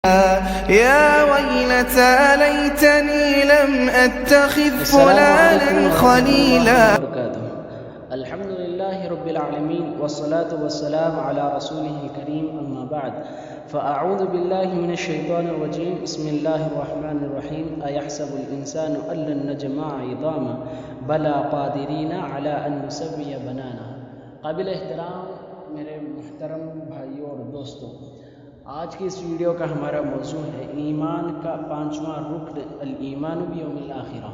يا ويلتى ليتني لم أتخذ فلانا خليلا. الحمد لله رب العالمين والصلاة والسلام على رسوله الكريم أما بعد فأعوذ بالله من الشيطان الرجيم بسم الله الرحمن الرحيم أيحسب الإنسان أن لن نجمع عظاما بلى قادرين على أن نسوي بنانا. قابل احترام میرے محترم بھائیوں اور دوستوں، آج کی اس ویڈیو کا ہمارا موضوع ہے ایمان کا پانچواں رکن الایمان بیوم الآخرہ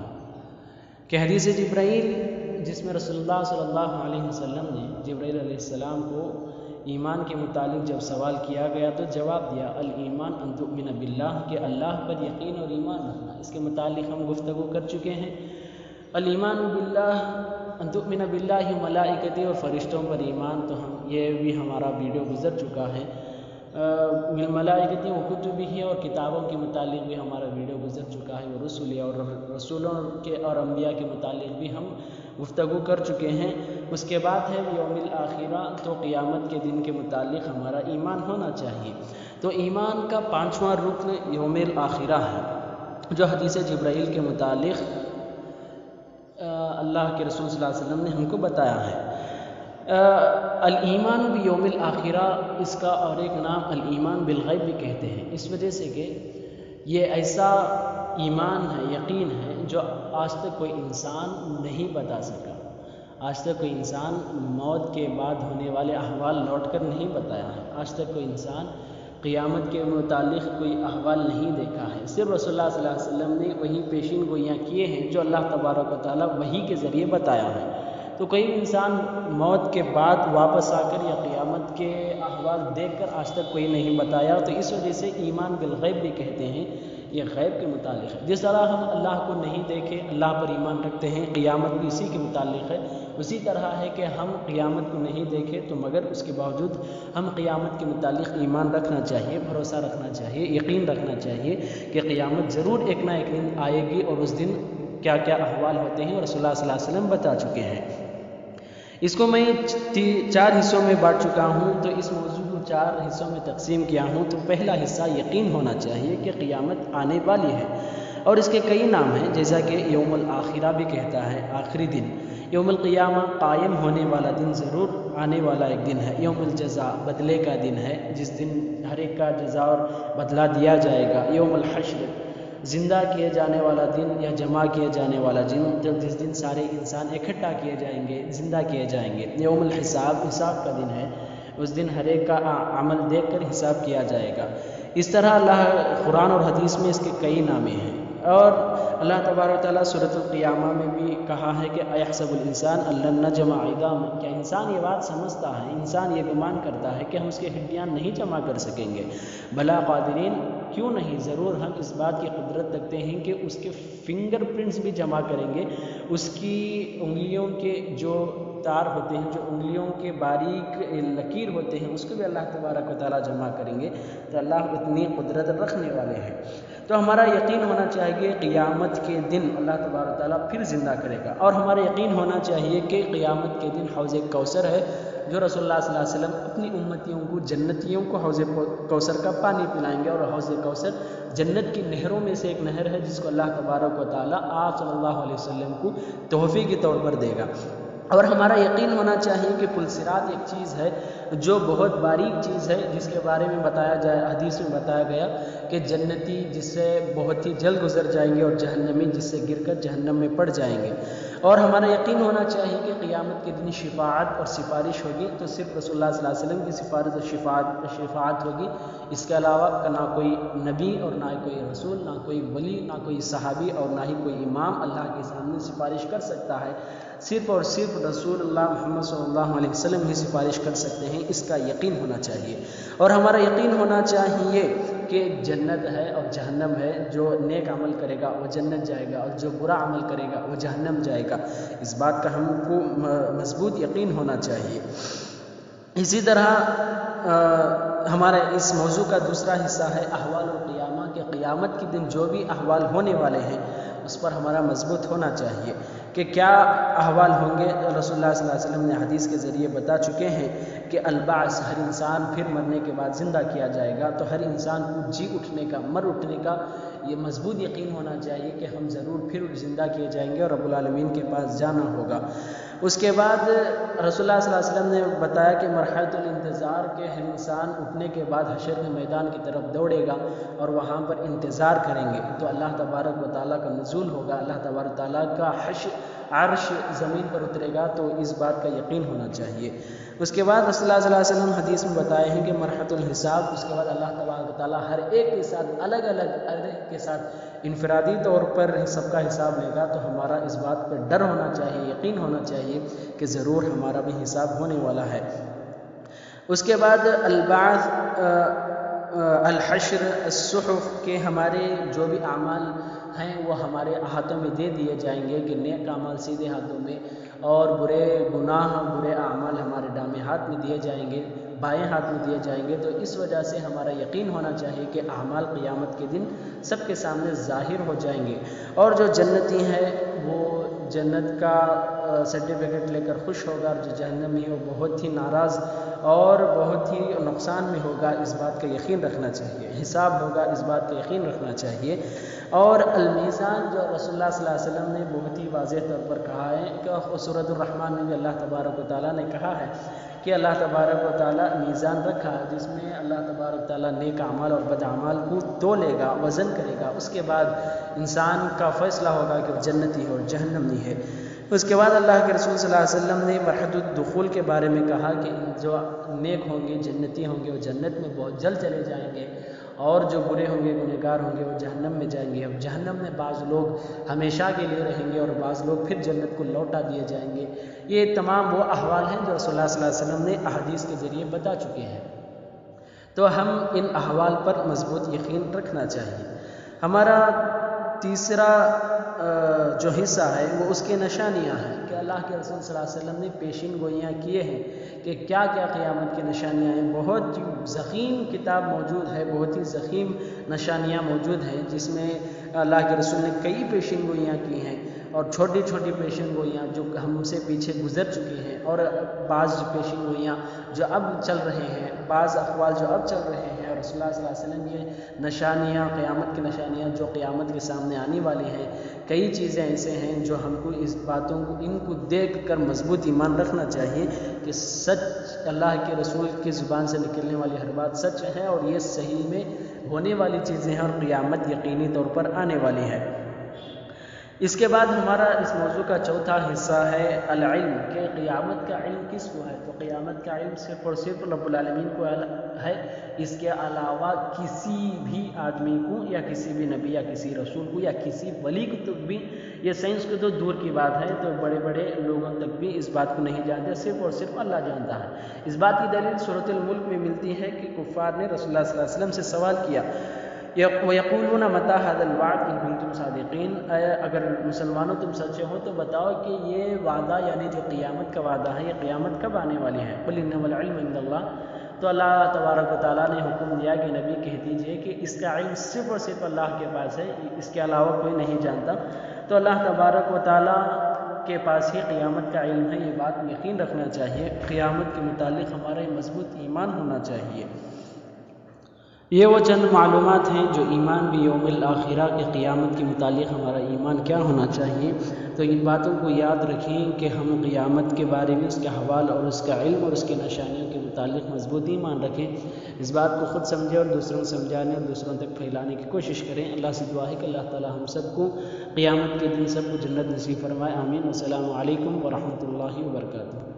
کہ حدیث جبرائیل جس میں رسول اللہ صلی اللہ علیہ وسلم نے جبرائیل علیہ السلام کو ایمان کے متعلق جب سوال کیا گیا تو جواب دیا الایمان ان تؤمن باللہ کہ اللہ پر یقین اور ایمان رکھنا. اس کے متعلق ہم گفتگو کر چکے ہیں. الایمان باللہ ان تؤمن باللہ و ملائکتہ اور فرشتوں پر ایمان، تو یہ بھی ہمارا ویڈیو گزر چکا ہے. بالملائکتی و کتبہ اور کتابوں کے متعلق بھی ہمارا ویڈیو گزر چکا ہے. وہ رسولوں کے اور انبیاء کے متعلق بھی ہم گفتگو کر چکے ہیں. اس کے بعد ہے یوم الآخرہ، تو قیامت کے دن کے متعلق ہمارا ایمان ہونا چاہیے. تو ایمان کا پانچواں رکن یوم الآخرہ ہے جو حدیث جبرائیل کے متعلق اللہ کے رسول صلی اللہ علیہ وسلم نے ہم کو بتایا ہے. الایمان بیوم الآخرہ، اس کا اور ایک نام الایمان بالغیب بھی کہتے ہیں، اس وجہ سے کہ یہ ایسا ایمان ہے، یقین ہے جو آج تک کوئی انسان نہیں بتا سکا. آج تک کوئی انسان موت کے بعد ہونے والے احوال لوٹ کر نہیں بتایا ہے. آج تک کوئی انسان قیامت کے متعلق کوئی احوال نہیں دیکھا ہے. صرف رسول اللہ صلی اللہ علیہ وسلم نے وہی پیشین گوئیاں کیے ہیں جو اللہ تبارک و تعالیٰ وحی کے ذریعے بتایا ہے. تو کوئی انسان موت کے بعد واپس آ کر یا قیامت کے احوال دیکھ کر آج تک کوئی نہیں بتایا. تو اس وجہ سے ایمان بالغیب بھی کہتے ہیں، یہ غیب کے متعلق ہے. جس طرح ہم اللہ کو نہیں دیکھے اللہ پر ایمان رکھتے ہیں، قیامت بھی اسی کے متعلق ہے. اسی طرح ہے کہ ہم قیامت کو نہیں دیکھے تو مگر اس کے باوجود ہم قیامت کے متعلق ایمان رکھنا چاہیے، بھروسہ رکھنا چاہیے، یقین رکھنا چاہیے کہ قیامت ضرور ایک نہ ایک دن آئے گی اور اس دن کیا کیا احوال ہوتے ہیں اور رسول اللہ صلی اللہ علیہ وسلم بتا چکے ہیں. اس کو میں 4 حصوں میں بانٹ چکا ہوں، تو اس موضوع کو 4 حصوں میں تقسیم کیا ہوں. تو پہلا حصہ یقین ہونا چاہیے کہ قیامت آنے والی ہے اور اس کے کئی نام ہیں، جیسا کہ یوم الآخرہ بھی کہتا ہے، آخری دن. یوم القیامہ قائم ہونے والا دن، ضرور آنے والا ایک دن ہے. یوم الجزاء بدلے کا دن ہے، جس دن ہر ایک کا جزا اور بدلہ دیا جائے گا. یوم الحشر زندہ کیے جانے والا دن یا جمع کیے جانے والا دن، جس دن سارے انسان اکٹھا کیے جائیں گے، زندہ کیے جائیں گے. یوم الحساب حساب کا دن ہے، اس دن ہر ایک کا عمل دیکھ کر حساب کیا جائے گا. اس طرح اللہ قرآن اور حدیث میں اس کے کئی نامے ہیں. اور اللہ تبارک و تعالیٰ سورۃ القیامہ میں بھی کہا ہے کہ ایحسب الانسان ان لن نجمع عظاما، کیا انسان یہ بات سمجھتا ہے، انسان یہ گمان کرتا ہے کہ ہم اس کے ہڈیاں نہیں جمع کر سکیں گے. بلا قادرین، کیوں نہیں، ضرور ہم اس بات کی قدرت رکھتے ہیں کہ اس کے فنگر پرنٹس بھی جمع کریں گے. اس کی انگلیوں کے جو تار ہوتے ہیں، جو انگلیوں کے باریک لکیر ہوتے ہیں، اس کو بھی اللہ تبارک و تعالیٰ جمع کریں گے. تو اللہ اتنی قدرت رکھنے والے ہیں. تو ہمارا یقین ہونا چاہیے قیامت کے دن اللہ تبارک و تعالیٰ پھر زندہ کرے گا. اور ہمارا یقین ہونا چاہیے کہ قیامت کے دن حوض کوثر ہے جو رسول اللہ صلی اللہ علیہ وسلم اپنی امتیوں کو، جنتیوں کو حوض کوثر کا پانی پلائیں گے. اور حوض کوثر جنت کی نہروں میں سے ایک نہر ہے جس کو اللہ تبارک و تعالیٰ آپ صلی اللہ علیہ وسلم کو تحفے کے طور پر دے گا. اور ہمارا یقین ہونا چاہیے کہ پل صراط ایک چیز ہے جو بہت باریک چیز ہے، جس کے بارے میں بتایا جائے، حدیث میں بتایا گیا کہ جنتی جس سے بہت ہی جلد گزر جائیں گے اور جہنمی جس سے گر کر جہنم میں پڑ جائیں گے. اور ہمارا یقین ہونا چاہیے کہ قیامت کے دن شفاعت اور سفارش ہوگی، تو صرف رسول اللہ صلی اللہ علیہ وسلم کی سفارش اور شفاعت ہوگی. اس کے علاوہ نہ کوئی نبی اور نہ کوئی رسول، نہ کوئی ولی، نہ کوئی صحابی اور نہ ہی کوئی امام اللہ کے سامنے سفارش کر سکتا ہے. صرف اور صرف رسول اللہ محمد صلی اللہ علیہ وسلم ہی سفارش کر سکتے ہیں. اس کا یقین ہونا چاہیے. اور ہمارا یقین ہونا چاہیے کہ جنت ہے اور جہنم ہے. جو نیک عمل کرے گا وہ جنت جائے گا اور جو برا عمل کرے گا وہ جہنم جائے گا. اس بات کا ہم کو مضبوط یقین ہونا چاہیے. اسی طرح ہمارے اس موضوع کا دوسرا حصہ ہے احوال القیامہ، کہ قیامت کے دن جو بھی احوال ہونے والے ہیں اس پر ہمارا مضبوط ہونا چاہیے کہ کیا احوال ہوں گے۔ رسول اللہ صلی اللہ علیہ وسلم نے حدیث کے ذریعے بتا چکے ہیں کہ البعث، ہر انسان پھر مرنے کے بعد زندہ کیا جائے گا۔ تو ہر انسان کو جی اٹھنے کا، مر اٹھنے کا یہ مضبوط یقین ہونا چاہیے کہ ہم ضرور پھر زندہ کیے جائیں گے اور رب العالمین کے پاس جانا ہوگا۔ اس کے بعد رسول اللہ صلی اللہ علیہ وسلم نے بتایا کہ مرحلۃ الانتظار کے ہر انسان اٹھنے کے بعد حشر کے میدان کی طرف دوڑے گا اور وہاں پر انتظار کریں گے، تو اللہ تبارک و تعالیٰ کا نزول ہوگا، اللہ تبارک و تعالیٰ کا عرش زمین پر اترے گا، تو اس بات کا یقین ہونا چاہیے۔ اس کے بعد رسول اللہ صلی اللہ علیہ وسلم حدیث میں بتائے ہیں کہ مرحلۃ الحساب، اس کے بعد اللہ تبارک و تعالیٰ ہر ایک کے ساتھ الگ کے ساتھ انفرادی طور پر سب کا حساب لے گا، تو ہمارا اس بات پر ڈر ہونا چاہیے، یقین ہونا چاہیے کہ ضرور ہمارا بھی حساب ہونے والا ہے۔ اس کے بعد البعث، الحشر، الصحف کے ہمارے جو بھی اعمال ہیں وہ ہمارے ہاتھوں میں دے دیے جائیں گے کہ نیک اعمال سیدھے ہاتھوں میں اور برے گناہ، برے اعمال ہمارے دامیں ہاتھ میں دیے جائیں گے، بائیں ہاتھ میں دیے جائیں گے۔ تو اس وجہ سے ہمارا یقین ہونا چاہیے کہ اعمال قیامت کے دن سب کے سامنے ظاہر ہو جائیں گے، اور جو جنتی ہیں وہ جنت کا سرٹیفکیٹ لے کر خوش ہوگا، اور جو جہنمی ہے وہ بہت ہی ناراض اور بہت ہی نقصان میں ہوگا۔ اس بات کا یقین رکھنا چاہیے، حساب ہوگا، اس بات کا یقین رکھنا چاہیے۔ اور المیزان، جو رسول اللہ صلی اللہ علیہ وسلم نے بہت ہی واضح طور پر کہا ہے کہ سورۃ الرحمن میں بھی اللہ تبارک و تعالیٰ نے کہا ہے کہ اللہ تبارک و تعالیٰ میزان رکھا ہے جس میں اللہ تبارک و تعالیٰ نیک اعمال اور بد اعمال کو تولے گا، وزن کرے گا، اس کے بعد انسان کا فیصلہ ہوگا کہ وہ جنتی ہے اور جہنمی ہے۔ اس کے بعد اللہ کے رسول صلی اللہ علیہ وسلم نے مرحلۃ الدخول کے بارے میں کہا کہ جو نیک ہوں گے، جنتی ہوں گے، وہ جنت میں بہت جلد چلے جائیں گے، اور جو برے ہوں گے، گنہگار ہوں گے، وہ جہنم میں جائیں گے۔ اب جہنم میں بعض لوگ ہمیشہ کے لیے رہیں گے اور بعض لوگ پھر جنت کو لوٹا دیے جائیں گے۔ یہ تمام وہ احوال ہیں جو رسول اللہ صلی اللہ علیہ وسلم نے احادیث کے ذریعے بتا چکے ہیں، تو ہم ان احوال پر مضبوط یقین رکھنا چاہیے۔ ہمارا تیسرا جو حصہ ہے وہ اس کے نشانیاں ہیں کہ اللہ کے رسول صلی اللہ علیہ وسلم نے پیشین گوئیاں کیے ہیں کہ کیا کیا قیامت کی نشانیاں ہیں۔ بہت ضخیم کتاب موجود ہے، بہت ہی ضخیم نشانیاں موجود ہیں، جس میں اللہ کے رسول نے کئی پیشین گوئیاں کی ہیں، اور چھوٹی چھوٹی پیشین گوئیاں جو ہم سے پیچھے گزر چکی ہیں، اور بعض پیشین گوئیاں جو اب چل رہے ہیں، بعض اقوال جو اب چل رہے ہیں۔ اور رسول اللہ صلی اللہ علیہ وسلم یہ نشانیاں، قیامت کی نشانیاں جو قیامت کے سامنے آنے والی ہیں، کئی چیزیں ایسے ہیں جو ہم کو اس باتوں کو، ان کو دیکھ کر مضبوط ایمان رکھنا چاہیے کہ سچ، اللہ کے رسول کی زبان سے نکلنے والی ہر بات سچ ہے، اور یہ صحیح میں ہونے والی چیزیں ہیں، اور قیامت یقینی طور پر آنے والی ہے۔ اس کے بعد ہمارا اس موضوع کا چوتھا حصہ ہے العلم، کہ قیامت کا علم کس کو ہے۔ تو قیامت کا علم صرف اور صرف رب العالمین کو ہے، اس کے علاوہ کسی بھی آدمی کو یا کسی بھی نبی یا کسی رسول کو یا کسی ولی کو تک بھی، یہ سائنس کو تو دور کی بات ہے، تو بڑے بڑے لوگوں تک بھی اس بات کو نہیں جانتے، صرف اور صرف اللہ جانتا ہے۔ اس بات کی دلیل سورۃ الملک میں ملتی ہے کہ کفار نے رسول اللہ صلی اللہ علیہ وسلم سے سوال کیا، وَيَقُولُونَ مَتَىٰ هَٰذَا الْوَعْدُ إِن كُنتُمْ صَادِقِينَ، اگر مسلمانوں تم سچے ہو تو بتاؤ کہ یہ وعدہ، یعنی جو قیامت کا وعدہ ہے، یہ قیامت کب آنے والی ہے۔ قُلْ إِنَّمَا الْعِلْمُ عِندَ اللَّهِ، تو اللہ تبارک و تعالیٰ نے حکم دیا کہ نبی کہہ دیجئے کہ اس کا علم صرف اور صرف اللہ کے پاس ہے، اس کے علاوہ کوئی نہیں جانتا۔ تو اللہ تبارک و تعالیٰ کے پاس ہی قیامت کا علم ہے، یہ بات یقین رکھنا چاہیے۔ قیامت کے متعلق ہمارے مضبوط ایمان ہونا چاہیے۔ یہ وہ چند معلومات ہیں جو ایمان بھی یوم الآخرہ کے قیامت کے متعلق ہمارا ایمان کیا ہونا چاہیے۔ تو ان باتوں کو یاد رکھیں کہ ہم قیامت کے بارے میں، اس کے حوال اور اس کا علم اور اس کے نشانیوں کے متعلق مضبوط ایمان رکھیں۔ اس بات کو خود سمجھیں اور دوسروں کو سمجھانے اور دوسروں تک پھیلانے کی کوشش کریں۔ اللہ سے دعا ہے کہ اللہ تعالی ہم سب کو قیامت کے دن سب کو جنت نصیب فرمائے، آمین۔ السلام علیکم ورحمۃ اللہ وبرکاتہ۔